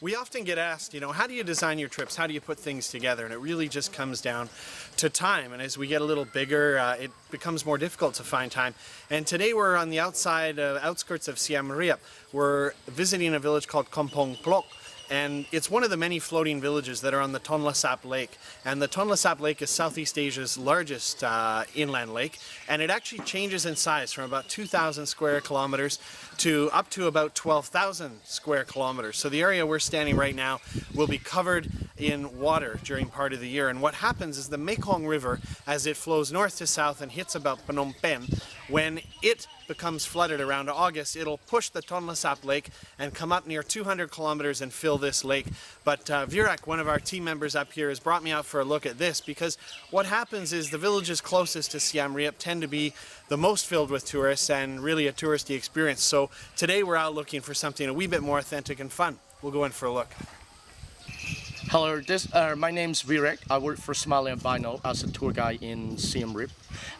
We often get asked, how do you design your trips? How do you put things together? And it really just comes down to time. And as we get a little bigger, it becomes more difficult to find time. And today we're on the outskirts of Siem Reap. We're visiting a village called Kompong Pluk. And it's one of the many floating villages that are on the Tonle Sap lake. And the Tonle Sap lake is Southeast Asia's largest inland lake. And it actually changes in size from about 2,000 square kilometers to up to about 12,000 square kilometers. So the area we're standing right now will be covered in water during part of the year. And what happens is the Mekong River, as it flows north to south and hits about Phnom Penh, when it becomes flooded around August, it'll push the Tonle Sap lake and come up near 200 kilometers and fill this lake. But Vireak, one of our team members up here, has brought me out for a look at this, because what happens is the villages closest to Siem Reap tend to be the most filled with tourists and really a touristy experience. So today we're out looking for something a wee bit more authentic and fun. We'll go in for a look. Hello, my name's Vireak. I work for Smiling Albino as a tour guide in Siem Reap.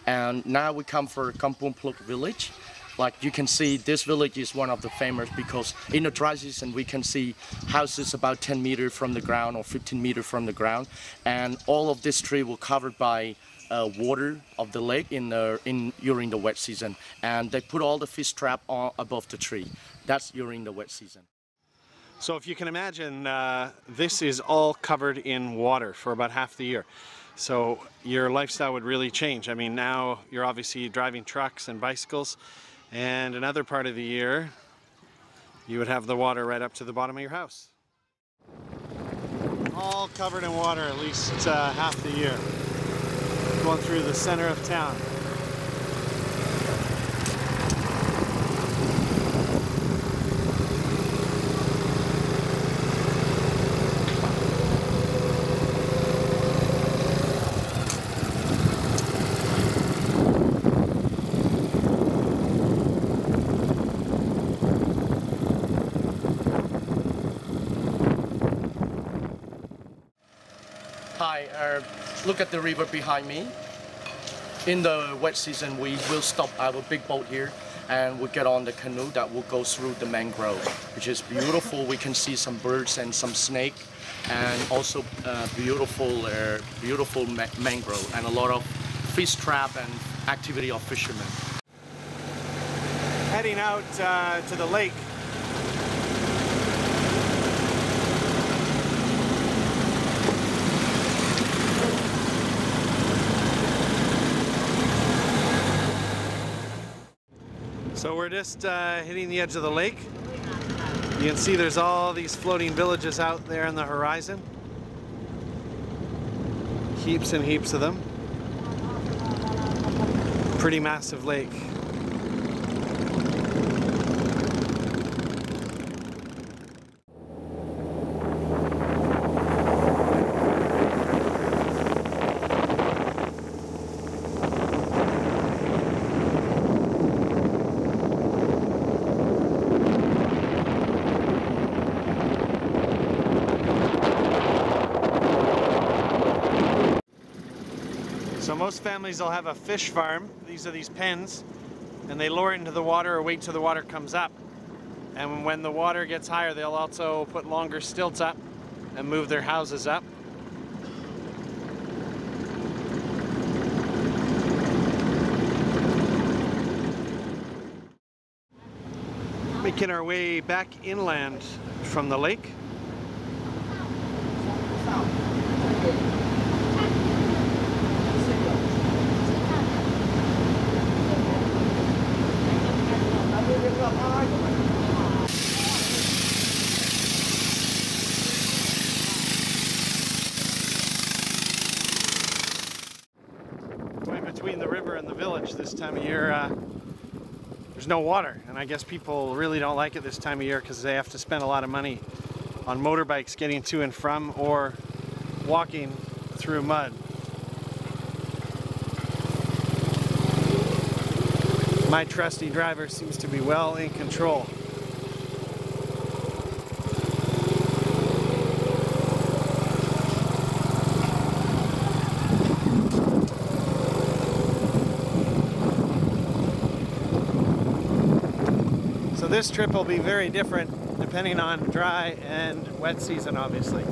And now we come for Kompong Pluk village. Like you can see, this village is one of the famous because in the dry season we can see houses about 10 meters from the ground or 15 meters from the ground. And all of this tree will covered by water of the lake during the wet season. And they put all the fish trap above the tree. That's during the wet season. So if you can imagine, this is all covered in water for about half the year. So your lifestyle would really change. I mean, now you're obviously driving trucks and bicycles, and another part of the year you would have the water right up to the bottom of your house. All covered in water at least half the year. Going through the center of town. Hi, look at the river behind me. In the wet season, we will stop our big boat here and we'll get on the canoe that will go through the mangrove, which is beautiful. We can see some birds and some snake, and also beautiful mangrove and a lot of fish trap and activity of fishermen. Heading out to the lake. So we're just hitting the edge of the lake. You can see there's all these floating villages out there on the horizon. Heaps and heaps of them. Pretty massive lake. So most families will have a fish farm. These are these pens, and they lower it into the water or wait till the water comes up. And when the water gets higher, they'll also put longer stilts up and move their houses up. Making our way back inland from the lake. Going between the river and the village this time of year, there's no water, and I guess people really don't like it this time of year because they have to spend a lot of money on motorbikes getting to and from, or walking through mud. My trusty driver seems to be well in control. So this trip will be very different depending on dry and wet season, obviously.